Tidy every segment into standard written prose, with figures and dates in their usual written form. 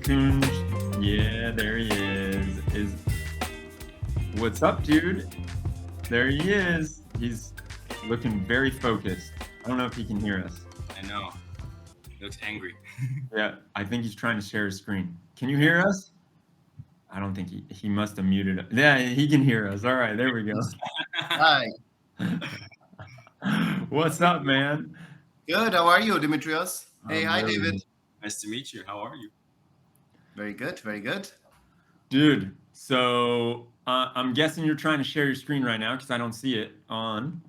Nikunj. Yeah, there he is. What's up, dude? There he is. He's looking very focused. I don't know if he can hear us. I know. He looks angry. Yeah, I think he's trying to share his screen. Can you hear us? I don't think he must have muted it. Yeah, he can hear us. All right, there we go. Hi. What's up, man? Good. How are you, Dimitrios? Hey, hi, Really David. good. Nice to meet you. How are you? Very good. Very good. Dude, so I'm guessing you're trying to share your screen right now because I don't see it on.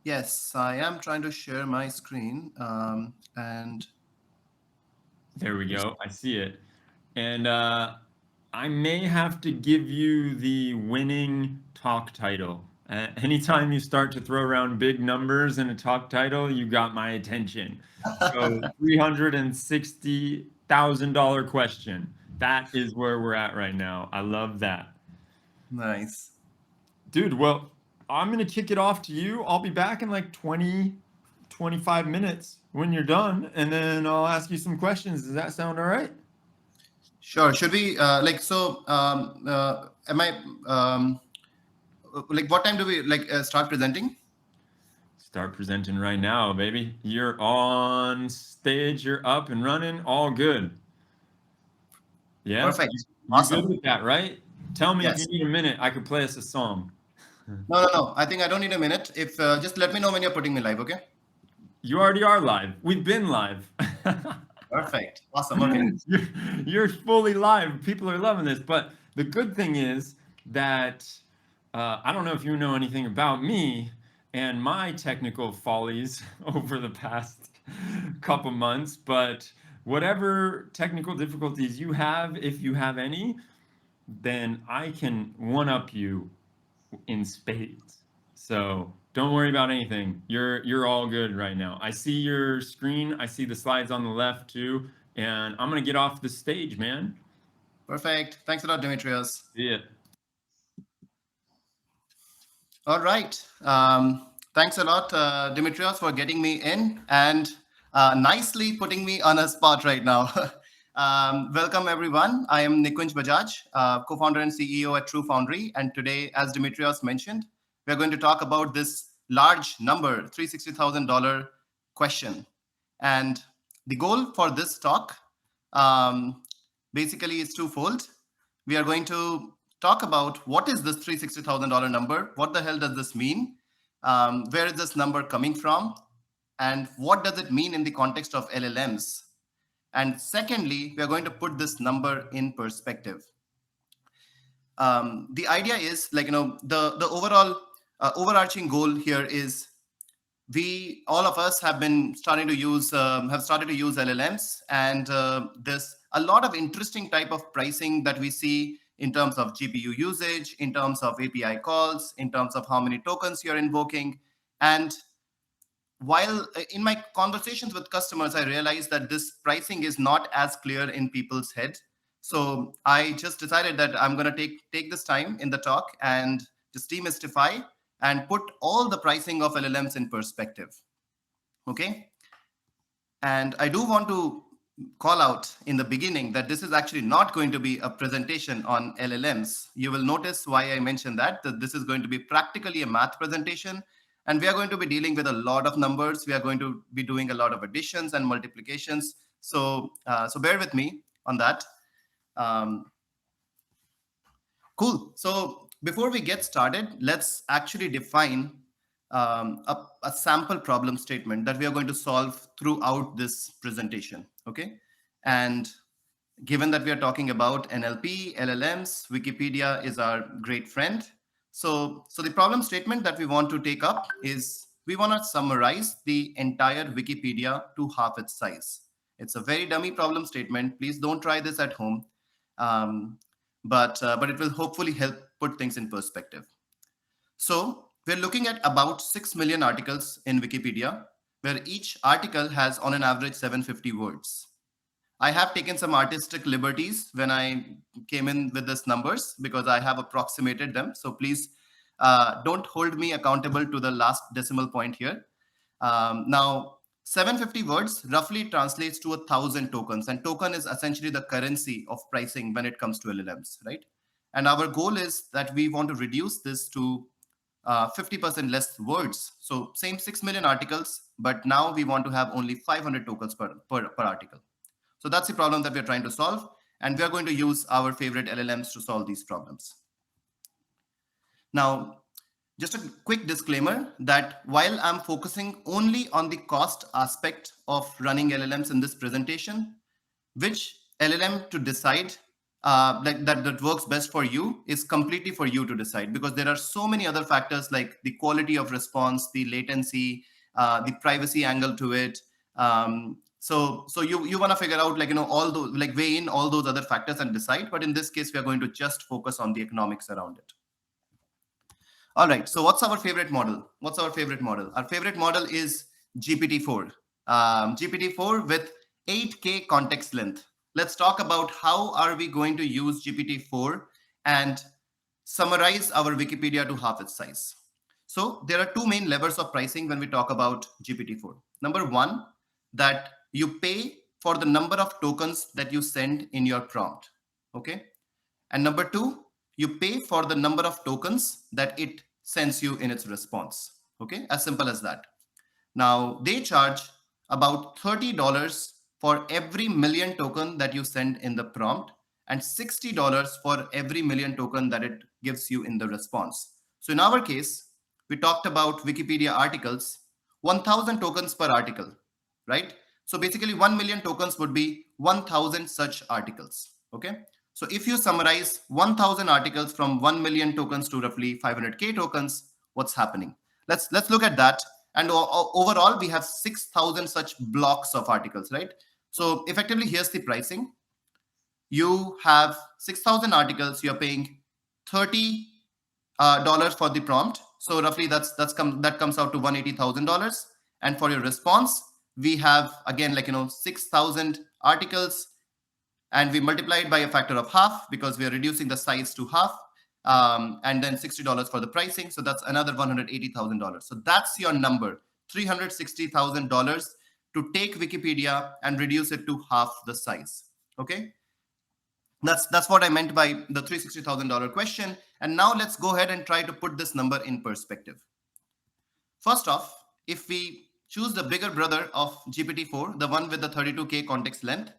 Yes, I am trying to share my screen. And there we go. I see it. And I may have to give you the winning talk title. Anytime you start to throw around big numbers in a talk title, you got my attention. So $360,000 question. That is where we're at right now. I love that. Nice. Dude, well, I'm going to kick it off to you. I'll be back in like 25 minutes when you're done, and then I'll ask you some questions. Does that sound all right? Sure. Should we am I what time do we start presenting? Start presenting right now, baby. You're on stage. You're up and running. All good. Yeah. Perfect. You Awesome. good with that, right? Tell me Yes. if you need a minute. I could play us a song. No. I think I don't need a minute. If just let me know when you're putting me live, okay? You already are live. We've been live. Perfect. Awesome. Okay. You're fully live. People are loving this. But the good thing is that I don't know if you know anything about me and my technical follies over the past couple months, but whatever technical difficulties you have, if you have any, then I can one-up you in spades. So don't worry about anything. You're all good right now. I see your screen. I see the slides on the left too. And I'm going to get off the stage, man. Perfect. Thanks a lot, Dimitrios. See ya. All right. Thanks a lot, Dimitrios, for getting me in and nicely putting me on a spot right now. Welcome, everyone. I am Nikunj Bajaj, co-founder and CEO at TrueFoundry. And today, as Dimitrios mentioned, we're going to talk about this large number, $360,000 question. And the goal for this talk basically is twofold. We are going to talk about what is this $360,000 number? What the hell does this mean? Where is this number coming from? And what does it mean in the context of LLMs? And secondly, we are going to put this number in perspective. The idea is the overall overarching goal here is all of us have started to use LLMs, and there's a lot of interesting type of pricing that we see in terms of GPU usage, in terms of API calls, in terms of how many tokens you're invoking. And while in my conversations with customers, I realized that this pricing is not as clear in people's head. So I just decided that I'm going to take this time in the talk and just demystify and put all the pricing of LLMs in perspective. Okay. And I do want to call out in the beginning that this is actually not going to be a presentation on LLMs. You will notice why I mentioned that this is going to be practically a math presentation. And we are going to be dealing with a lot of numbers. We are going to be doing a lot of additions and multiplications. So bear with me on that. Cool. So before we get started, let's actually define a sample problem statement that we are going to solve throughout this presentation. Okay. And given that we are talking about NLP, LLMs, Wikipedia is our great friend. So the problem statement that we want to take up is we want to summarize the entire Wikipedia to half its size. It's a very dummy problem statement. Please don't try this at home. But it will hopefully help put things in perspective. So we're looking at about 6 million articles in Wikipedia, where each article has on an average 750 words. I have taken some artistic liberties when I came in with these numbers because I have approximated them. So please don't hold me accountable to the last decimal point here. Now, 750 words roughly translates to 1,000 tokens, and token is essentially the currency of pricing when it comes to LLMs, right? And our goal is that we want to reduce this to 50% less words. So same 6 million articles, but now we want to have only 500 tokens per article. So that's the problem that we're trying to solve. And we're going to use our favorite LLMs to solve these problems. Now, just a quick disclaimer that while I'm focusing only on the cost aspect of running LLMs in this presentation, which LLM to decide that works best for you is completely for you to decide, because there are so many other factors like the quality of response, the latency, the privacy angle to it. So you want to figure out all those, weigh in all those other factors and decide. But in this case, we are going to just focus on the economics around it. All right. So what's our favorite model? Our favorite model is GPT-4. GPT-4 with 8K context length. Let's talk about how are we going to use GPT-4 and summarize our Wikipedia to half its size. So there are two main levers of pricing when we talk about GPT-4. Number one, that you pay for the number of tokens that you send in your prompt. Okay. And number two, you pay for the number of tokens that it sends you in its response. Okay, as simple as that. Now, they charge about $30 for every million token that you send in the prompt and $60 for every million token that it gives you in the response. So in our case, we talked about Wikipedia articles, 1,000 tokens per article, right? So basically 1 million tokens would be 1,000 such articles. Okay. So if you summarize 1,000 articles from 1 million tokens to roughly 500K tokens, what's happening? Let's look at that. And overall, we have 6,000 such blocks of articles, right? So effectively, here's the pricing. You have 6,000 articles. You're paying $30 for the prompt. So roughly, that comes out to $180,000. And for your response, we have again 6,000 articles. And we multiply it by a factor of half because we are reducing the size to half, and then $60 for the pricing. So that's another $180,000. So that's your number, $360,000 to take Wikipedia and reduce it to half the size. Okay, that's what I meant by the $360,000 question. And now let's go ahead and try to put this number in perspective. First off, if we choose the bigger brother of GPT-4, the one with the 32K context length,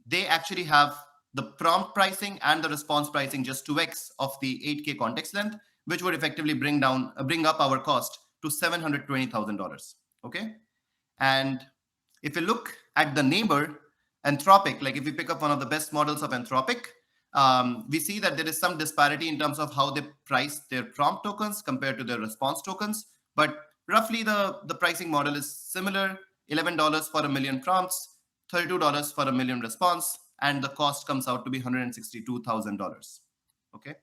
they actually have the prompt pricing and the response pricing just 2x of the 8K context length, which would effectively bring up our cost to $720,000. Okay. And if you look at the neighbor, Anthropic, if we pick up one of the best models of Anthropic, we see that there is some disparity in terms of how they price their prompt tokens compared to their response tokens. But roughly the pricing model is similar, $11 for a million prompts, $32 for a million response, and the cost comes out to be $162,000. Okay.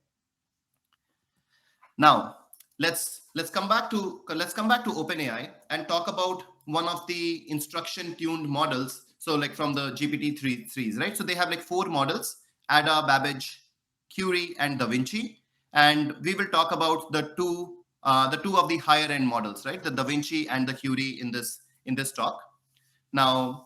Now let's come back to OpenAI and talk about one of the instruction tuned models. So from the GPT-3s, right? So they have 4 models: Ada, Babbage, Curie, and Da Vinci. And we will talk about the two of the higher end models, right? The Da Vinci and the Curie in this talk. Now,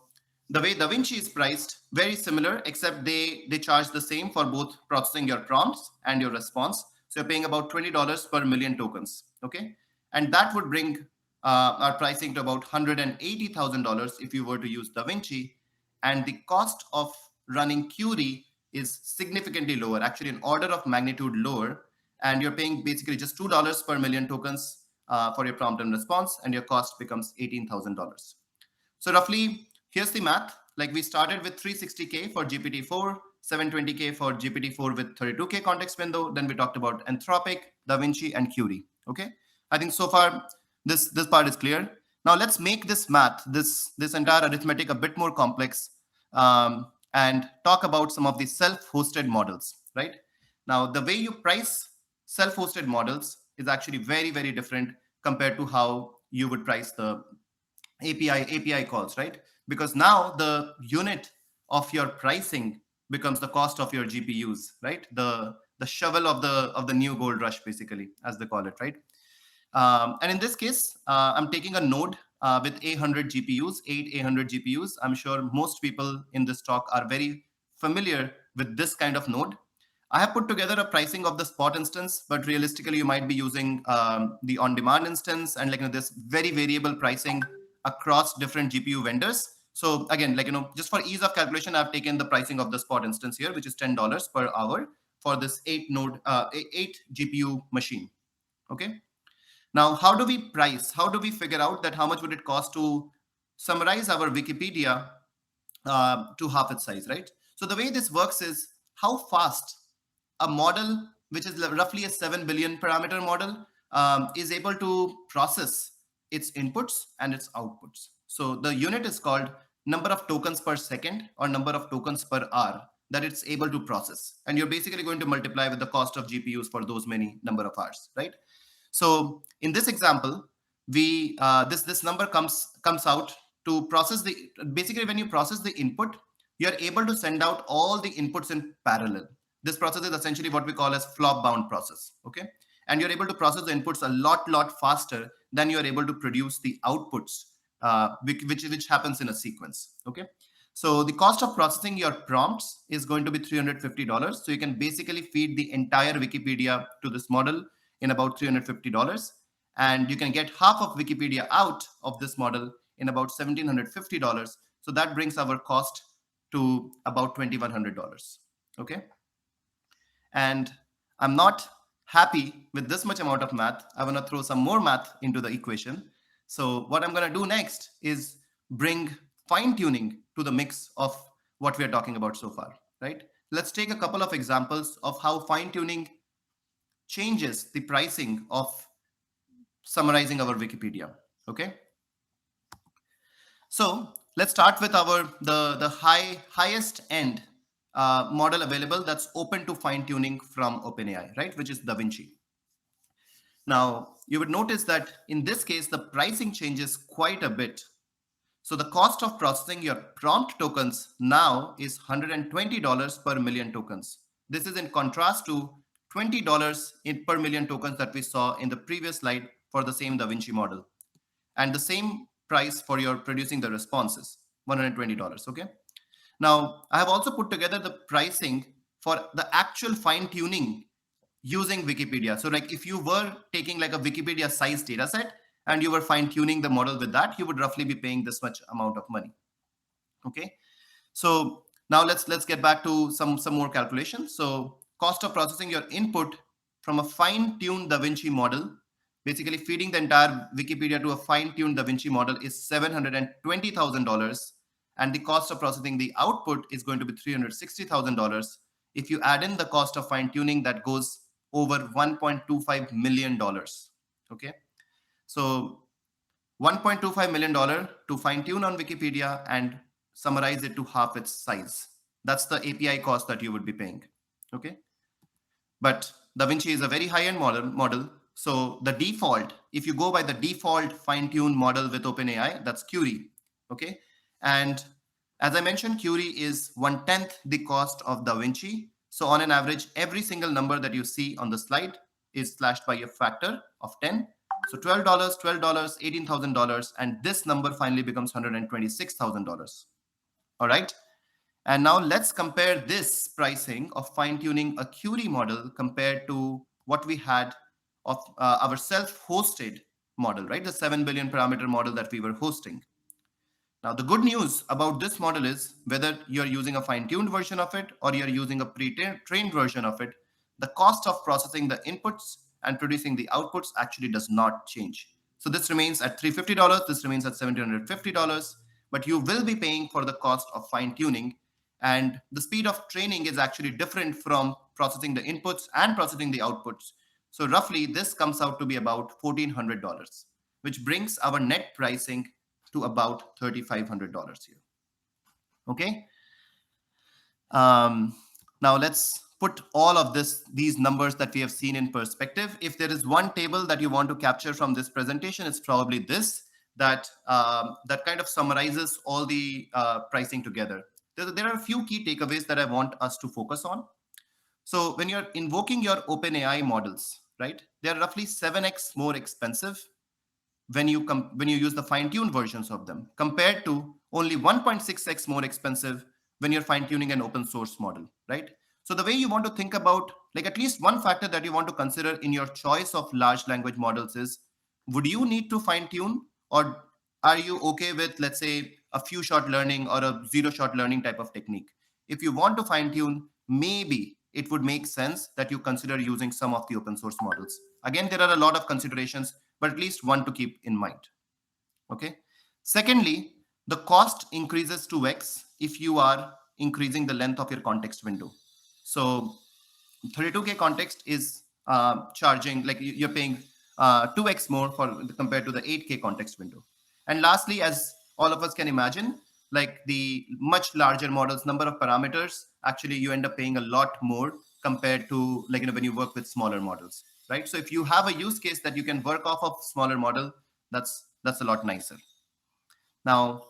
the way Da Vinci is priced, very similar, except they charge the same for both processing your prompts and your response. So you're paying about $20 per million tokens. Okay. And that would bring our pricing to about $180,000 if you were to use Da Vinci. And the cost of running Curie is significantly lower, actually an order of magnitude lower. And you're paying basically just $2 per million tokens for your prompt and response, and your cost becomes $18,000. So roughly, here's the math. We started with 360K for GPT-4, 720K for GPT-4 with 32K context window. Then we talked about Anthropic, Da Vinci, and Curie. Okay, I think so far this part is clear. Now let's make this math, this entire arithmetic, a bit more complex, and talk about some of the self-hosted models. Right now, the way you price self-hosted models is actually very, very different compared to how you would price the API calls, right? Because now the unit of your pricing becomes the cost of your GPUs, right? The shovel of the new gold rush, basically, as they call it, right? And in this case, I'm taking a node with 800 GPUs, 800 GPUs. I'm sure most people in this talk are very familiar with this kind of node. I have put together a pricing of the spot instance, but realistically, you might be using the on-demand instance and this very variable pricing across different GPU vendors. So again, just for ease of calculation, I've taken the pricing of the spot instance here, which is $10 per hour for this 8 GPU machine. Okay. Now, how do we price? How do we figure out that how much would it cost to summarize our Wikipedia to half its size, right? So the way this works is how fast a model, which is roughly a 7 billion parameter model, is able to process its inputs and its outputs. So the unit is called number of tokens per second or number of tokens per hour that it's able to process. And you're basically going to multiply with the cost of GPUs for those many number of hours, right? So in this example, we this number comes out to process the, basically when you process the input, you are able to send out all the inputs in parallel. This process is essentially what we call as flop bound process. Okay. And you're able to process the inputs a lot faster than you're able to produce the outputs, which happens in a sequence. Okay. So the cost of processing your prompts is going to be $350. So you can basically feed the entire Wikipedia to this model in about $350. And you can get half of Wikipedia out of this model in about $1,750. So that brings our cost to about $2,100. Okay. And I'm not happy with this much amount of math. I want to throw some more math into the equation. So what I'm going to do next is bring fine tuning to the mix of what we are talking about so far, right? Let's take a couple of examples of how fine tuning changes the pricing of summarizing our Wikipedia. Okay. So let's start with the highest end model available that's open to fine tuning from OpenAI, right? Which is DaVinci. Now you would notice that in this case, the pricing changes quite a bit. So the cost of processing your prompt tokens now is $120 per million tokens. This is in contrast to $20 per million tokens that we saw in the previous slide for the same DaVinci model. And the same price for your producing the responses, $120. Okay. Now, I have also put together the pricing for the actual fine tuning using Wikipedia. So like if you were taking like a Wikipedia size data set and you were fine tuning the model with that, you would roughly be paying this much amount of money. Okay. So now let's get back to some more calculations. So cost of processing your input from a fine-tuned DaVinci model, basically feeding the entire Wikipedia to a fine-tuned DaVinci model, is $720,000. And the cost of processing the output is going to be $360,000. If you add in the cost of fine-tuning, that goes over $1.25 million. Okay. So $1.25 million to fine-tune on Wikipedia and summarize it to half its size. That's the API cost that you would be paying. Okay. But DaVinci is a very high-end model. So the default, if you go by the default fine-tuned model with OpenAI, that's Curie. Okay. And as I mentioned, Curie is 1/10 the cost of DaVinci. So on an average, every single number that you see on the slide is slashed by a factor of 10. So $12, $12, $18,000. And this number finally becomes $126,000. All right. And now let's compare this pricing of fine-tuning a Curie model compared to what we had of our self-hosted model, right? The 7 billion parameter model that we were hosting. Now, the good news about this model is whether you're using a fine-tuned version of it or you're using a pre-trained version of it, the cost of processing the inputs and producing the outputs actually does not change. So this remains at $350, this remains at $750, but you will be paying for the cost of fine-tuning. And the speed of training is actually different from processing the inputs and processing the outputs. So roughly, this comes out to be about $1,400, which brings our net pricing to about $3,500 here. Okay. Now let's put all of these numbers that we have seen in perspective. If there is one table that you want to capture from this presentation, it's probably this, that kind of summarizes all the pricing together. There are a few key takeaways that I want us to focus on. So when you're invoking your OpenAI models, right, they're roughly 7x more expensive when you use the fine-tuned versions of them, compared to only 1.6x more expensive when you're fine-tuning an open source model, right? So the way you want to think about, like, at least one factor that you want to consider in your choice of large language models is, would you need to fine-tune, or are you okay with, let's say, a few shot learning or a zero shot learning type of technique? If you want to fine-tune, maybe it would make sense that you consider using some of the open source models. Again, there are a lot of considerations, but at least one to keep in mind. Okay. Secondly, the cost increases 2x if you are increasing the length of your context window. So 32K context is charging, like you're paying 2x more compared to the 8K context window. And lastly, as all of us can imagine, like the much larger models, number of parameters, actually you end up paying a lot more compared to, like, when you work with smaller models, right? So if you have a use case that you can work off of smaller model, that's a lot nicer. Now,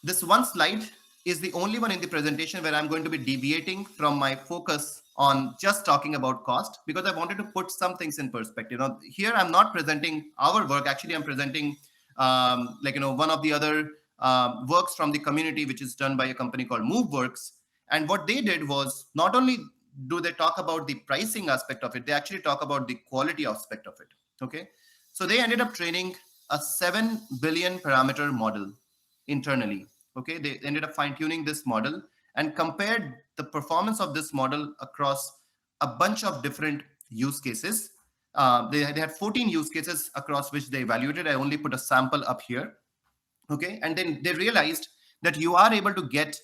this one slide is the only one in the presentation where I'm going to be deviating from my focus on just talking about cost, because I wanted to put some things in perspective. Now, here I'm not presenting our work. Actually, I'm presenting one of the other works from the community, which is done by a company called Moveworks. And what they did was, not only do they talk about the pricing aspect of it, they actually talk about the quality aspect of it. Okay. So they ended up training a 7 billion parameter model internally. Okay, they ended up fine-tuning this model and compared the performance of this model across a bunch of different use cases. They had 14 use cases across which they evaluated. I only put a sample up here. Okay, and then they realized that you are able to get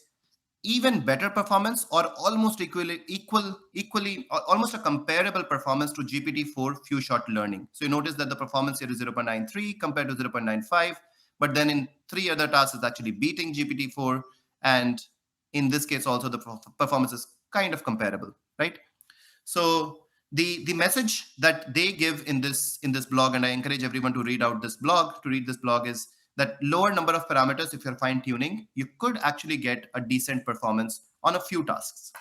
even better performance, or almost equally, almost a comparable performance to GPT-4 few shot learning. So you notice that the performance here is 0.93 compared to 0.95, but then in 3 other tasks it's actually beating GPT-4, and in this case also the performance is kind of comparable, right? So the message that they give in this blog, and I encourage everyone to read this blog, is that lower number of parameters, if you're fine tuning, you could actually get a decent performance on a few tasks.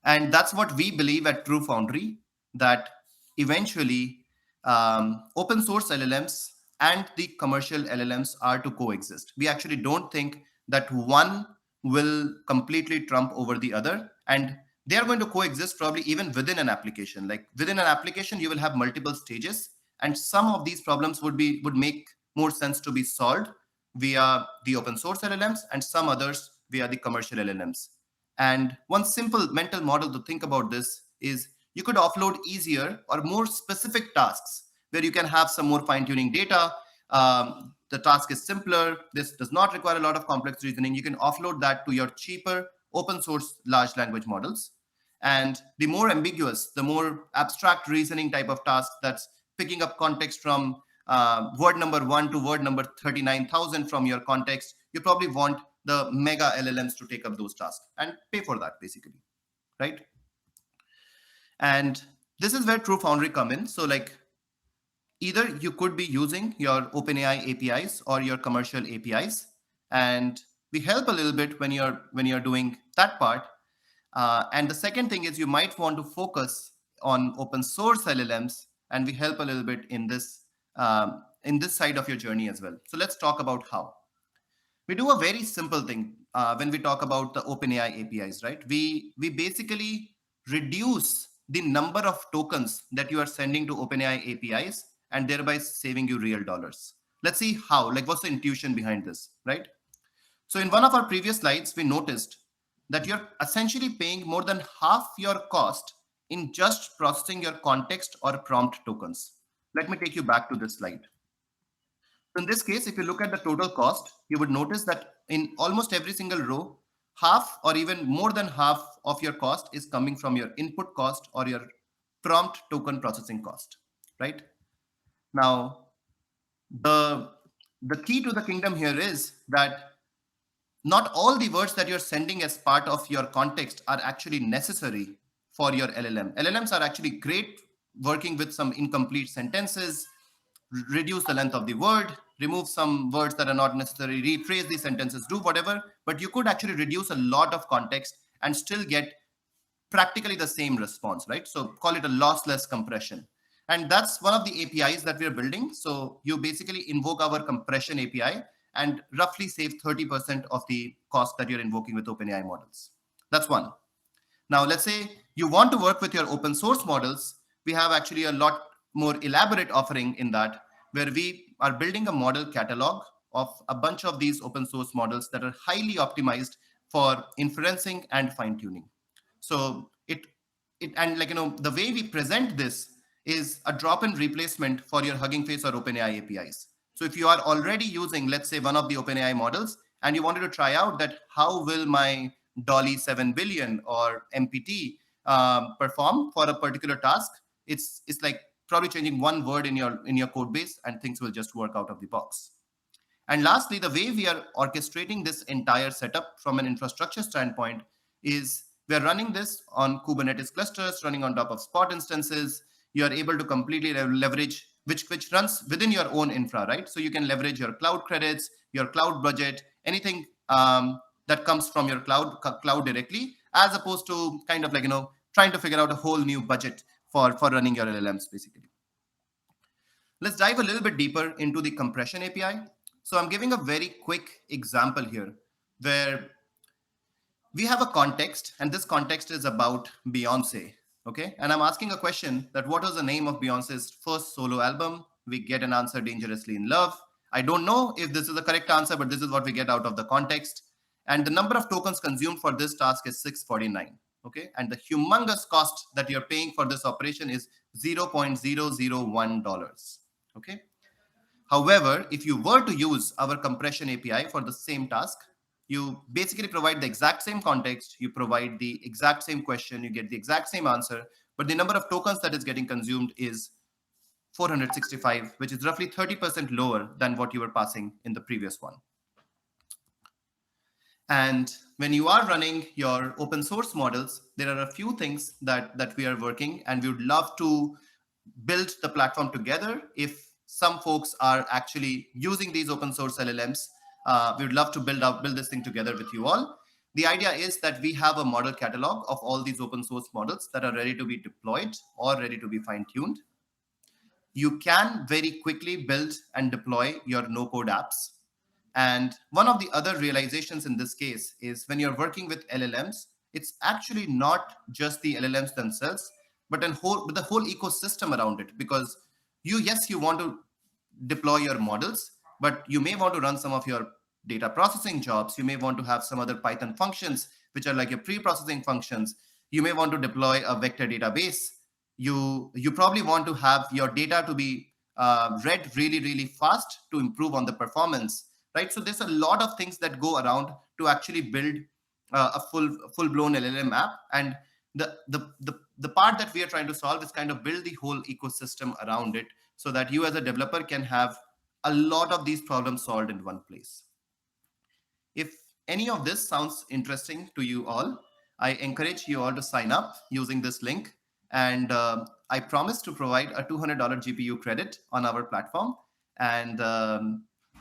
And that's what we believe at TrueFoundry, that eventually open source LLMs and the commercial LLMs are to coexist. We actually don't think that one will completely trump over the other, and they are going to coexist probably even within an application. Like within an application, you will have multiple stages, and some of these problems would make more sense to be solved via the open source LLMs, and some others via the commercial LLMs. And one simple mental model to think about this is, you could offload easier or more specific tasks where you can have some more fine-tuning data. The task is simpler. This does not require a lot of complex reasoning. You can offload that to your cheaper open source large language models. And the more ambiguous, the more abstract reasoning type of task that's picking up context from word number 1 to word number 39,000 from your context, you probably want the mega LLMs to take up those tasks and pay for that, basically, right? And this is where TrueFoundry come in. So like, either you could be using your OpenAI APIs or your commercial APIs, and we help a little bit when you're doing that part. And the second thing is, you might want to focus on open source LLMs, and we help a little bit in this side of your journey as well. So let's talk about how. We do a very simple thing when we talk about the OpenAI APIs, right? We basically reduce the number of tokens that you are sending to OpenAI APIs, and thereby saving you real dollars. Let's see how, like what's the intuition behind this, right? So in one of our previous slides, we noticed that you're essentially paying more than half your cost in just processing your context or prompt tokens. Let me take you back to this slide. In this case, if you look at the total cost, you would notice that in almost every single row, half or even more than half of your cost is coming from your input cost or your prompt token processing cost, right? Now, the key to the kingdom here is that not all the words that you're sending as part of your context are actually necessary for your LLM. LLMs are actually great working with some incomplete sentences, reduce the length of the word, remove some words that are not necessary, rephrase the sentences, do whatever, but you could actually reduce a lot of context and still get practically the same response, right? So call it a lossless compression. And that's one of the APIs that we're building. So you basically invoke our compression API and roughly save 30% of the cost that you're invoking with OpenAI models. That's one. Now, let's say you want to work with your open source models. We have actually a lot more elaborate offering in that, where we are building a model catalog of a bunch of these open source models that are highly optimized for inferencing and fine tuning. So it and like the way we present this is a drop-in replacement for your Hugging Face or OpenAI APIs. So if you are already using, let's say, one of the OpenAI models, and you wanted to try out that how will my Dolly 7 billion or MPT perform for a particular task, it's like probably changing one word in your code base, and things will just work out of the box. And lastly, the way we are orchestrating this entire setup from an infrastructure standpoint is we're running this on Kubernetes clusters, running on top of Spot instances. You are able to completely leverage which runs within your own infra, right? So you can leverage your cloud credits, your cloud budget, anything that comes from your cloud directly, as opposed to kind of like trying to figure out a whole new budget for running your LLMs, basically. Let's dive a little bit deeper into the compression API. So I'm giving a very quick example here where we have a context, and this context is about Beyonce. Okay. And I'm asking a question that what was the name of Beyonce's first solo album? We get an answer, Dangerously in Love. I don't know if this is the correct answer, but this is what we get out of the context. And the number of tokens consumed for this task is 649. Okay. And the humongous cost that you're paying for this operation is $0.001. Okay. However, if you were to use our compression API for the same task, you basically provide the exact same context, you provide the exact same question, you get the exact same answer, but the number of tokens that is getting consumed is 465, which is roughly 30% lower than what you were passing in the previous one. And when you are running your open source models, there are a few things that we are working, and we would love to build the platform together. If some folks are actually using these open source LLMs, we would love to build this thing together with you all. The idea is that we have a model catalog of all these open source models that are ready to be deployed or ready to be fine-tuned. You can very quickly build and deploy your no-code apps. And one of the other realizations in this case is when you're working with LLMs, it's actually not just the LLMs themselves, but the whole ecosystem around it. Because you want to deploy your models, but you may want to run some of your data processing jobs. You may want to have some other Python functions, which are like your pre-processing functions. You may want to deploy a vector database. You probably want to have your data to be read really, really fast to improve on the performance, right? So there's a lot of things that go around to actually build a full-blown LLM app. And the part that we are trying to solve is kind of build the whole ecosystem around it so that you as a developer can have a lot of these problems solved in one place. If any of this sounds interesting to you all, I encourage you all to sign up using this link. And I promise to provide a $200 GPU credit on our platform, and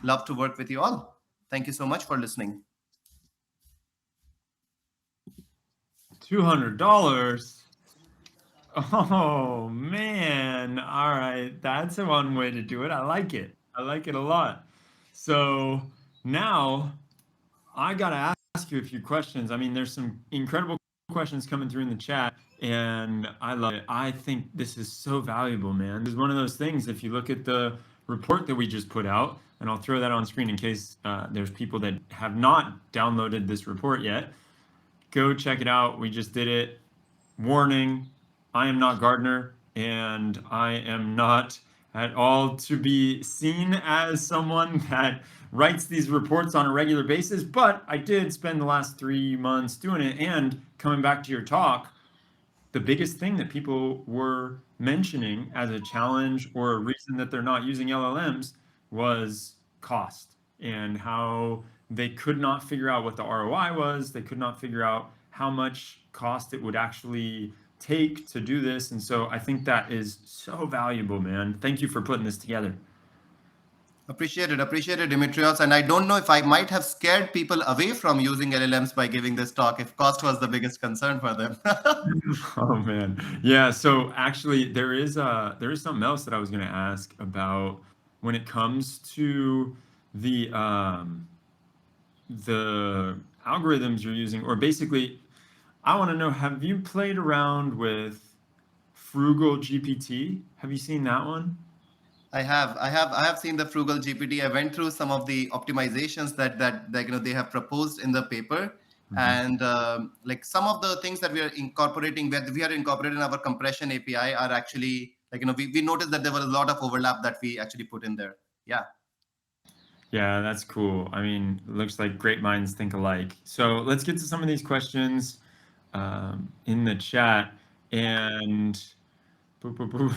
love to work with you all. Thank you so much for listening. $200. Oh man. All right. That's one way to do it. I like it. I like it a lot. So now I got to ask you a few questions. I mean, there's some incredible questions coming through in the chat, and I love it. I think this is so valuable, man. This is one of those things, if you look at the report that we just put out, and I'll throw that on screen in case there's people that have not downloaded this report yet. Go check it out. We just did it. Warning, I am not Gardner, and I am not at all to be seen as someone that writes these reports on a regular basis, but I did spend the last 3 months doing it. And coming back to your talk, the biggest thing that people were mentioning as a challenge or a reason that they're not using LLMs was cost, and how they could not figure out what the ROI was. They could not figure out how much cost it would actually take to do this. And so I think that is so valuable, man. Thank you for putting this together. Appreciate it, Dimitrios. And I don't know if I might have scared people away from using LLMs by giving this talk if cost was the biggest concern for them. Oh man. Yeah, so actually there is something else that I was going to ask about when it comes to the algorithms you're using, or basically I want to know, have you played around with Frugal GPT? Have you seen that one? I have seen the Frugal GPT. I went through some of the optimizations that they have proposed in the paper, Mhm. and like some of the things that we are incorporating, where we are incorporating our compression API are actually we noticed that there was a lot of overlap that we actually put in there. Yeah. Yeah, that's cool. I mean, it looks like great minds think alike. So let's get to some of these questions in the chat. And boop, boop, boop.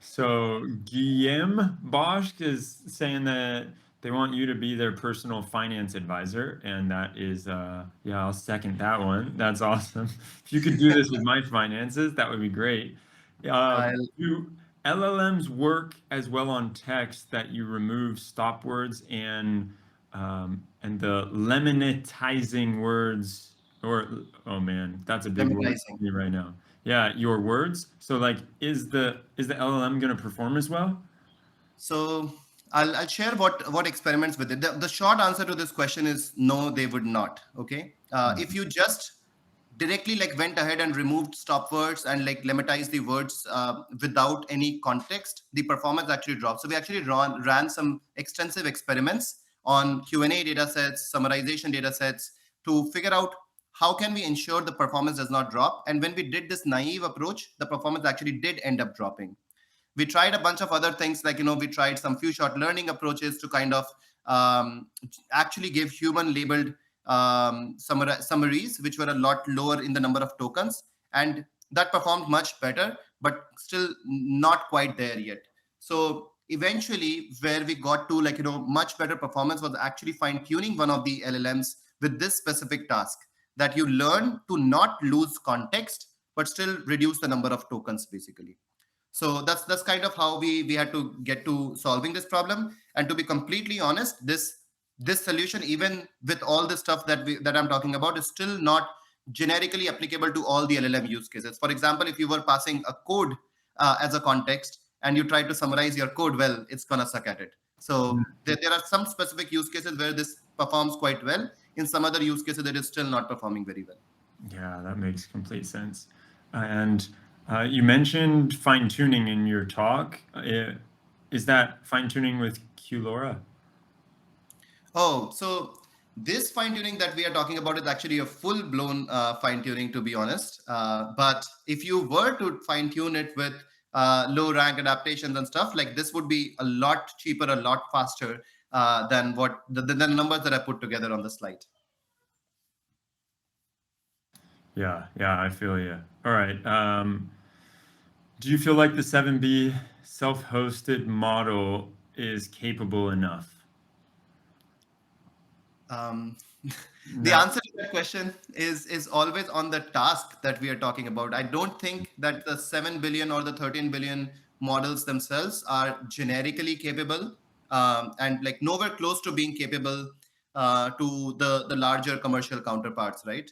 So Guillaume Bosch is saying that they want you to be their personal finance advisor, and that is, yeah, I'll second that one. That's awesome. If you could do this with my finances, that would be great. I'll Do LLMs work as well on text that you remove stop words and the lemonetizing words, or oh man, that's a big word Lemmatizing. for me right now. Yeah, your words. So like, is the LLM going to perform as well? So I'll share what experiments with it. The short answer to this question is no, they would not. Okay. If you just directly like went ahead and removed stop words and like lemmatized the words without any context, the performance actually drops. So we actually ran some extensive experiments on Q&A data sets, summarization data sets to figure out how can we ensure the performance does not drop. And when we did this naive approach, the performance actually did end up dropping. We tried a bunch of other things, like we tried some few shot learning approaches to kind of actually give human labeled summaries, which were a lot lower in the number of tokens, and that performed much better, but still not quite there yet. So eventually where we got to much better performance was actually fine tuning one of the LLMs with this specific task, that you learn to not lose context but still reduce the number of tokens basically. So that's kind of how we had to get to solving this problem. And to be completely honest, this solution, even with all the stuff that I'm talking about, is still not generically applicable to all the LLM use cases. For example, if you were passing a code as a context and you try to summarize your code, well, it's gonna suck at it. So there are some specific use cases where this performs quite well. In some other use cases, it is still not performing very well. Yeah, that makes complete sense. And you mentioned fine tuning in your talk. Is that fine tuning with QLoRa? Oh, so this fine tuning that we are talking about is actually a full blown fine tuning, to be honest. But if you were to fine tune it with low rank adaptations and stuff, like this would be a lot cheaper, a lot faster than the numbers that I put together on the slide. Yeah, I feel you. All right. Do you feel like the 7B self-hosted model is capable enough? Um, the No. answer to that question is always on the task that we are talking about. I don't think that the 7 billion or the 13 billion models themselves are generically capable, and like nowhere close to being capable to the larger commercial counterparts, right?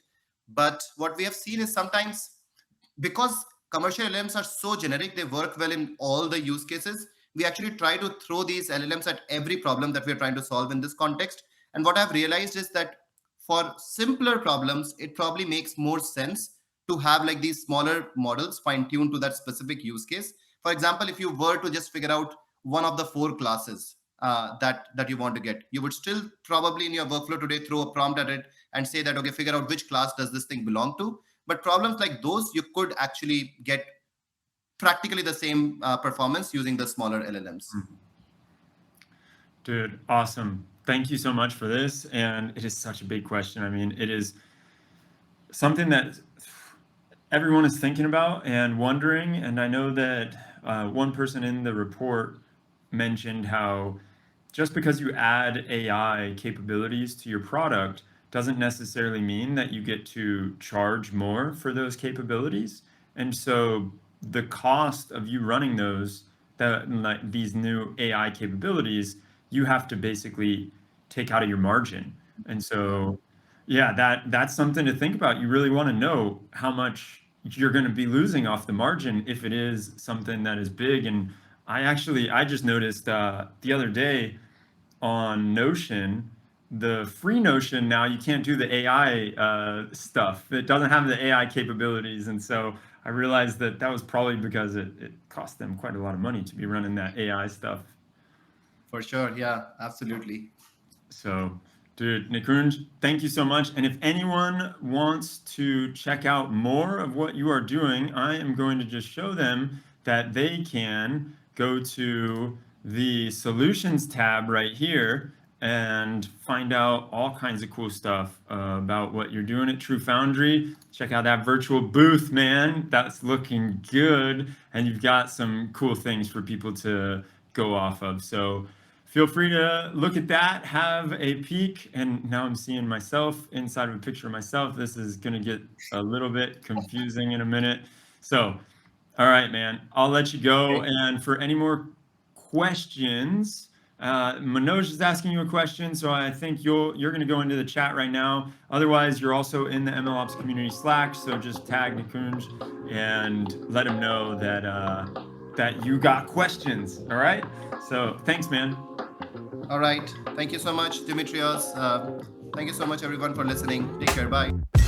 But what we have seen is sometimes, because commercial LLMs are so generic, they work well in all the use cases. We actually try to throw these LLMs at every problem that we're trying to solve in this context. And what I've realized is that for simpler problems, it probably makes more sense to have like these smaller models fine-tuned to that specific use case. For example, if you were to just figure out one of the 4 classes that you want to get, you would still probably in your workflow today throw a prompt at it and say that, okay, figure out which class does this thing belong to. But problems like those, you could actually get practically the same performance using the smaller LLMs. Dude, awesome. Thank you so much for this. And it is such a big question. I mean, it is something that everyone is thinking about and wondering. And I know that one person in the report mentioned how just because you add AI capabilities to your product doesn't necessarily mean that you get to charge more for those capabilities. And so the cost of you running these new AI capabilities you have to basically take out of your margin. And so, yeah, that's something to think about. You really want to know how much you're going to be losing off the margin if it is something that is big. And I just noticed the other day on Notion, the free Notion now you can't do the AI stuff. It doesn't have the AI capabilities, and so I realized that was probably because it cost them quite a lot of money to be running that AI stuff. For sure, yeah, absolutely. So, dude, Nikunj, thank you so much. And if anyone wants to check out more of what you are doing, I am going to just show them that they can go to the solutions tab right here and find out all kinds of cool stuff about what you're doing at TrueFoundry. Check out that virtual booth, man. That's looking good. And you've got some cool things for people to go off of. So feel free to look at that, have a peek. And now I'm seeing myself inside of a picture of myself. This is going to get a little bit confusing in a minute. So, all right, man, I'll let you go. Okay. And for any more questions, Manoj is asking you a question, so I think you're going to go into the chat right now. Otherwise, you're also in the MLOps community Slack, so just tag Nikunj and let him know that that you got questions. All right. So thanks, man. All right. Thank you so much, Dimitrios. Thank you so much, everyone, for listening. Take care. Bye.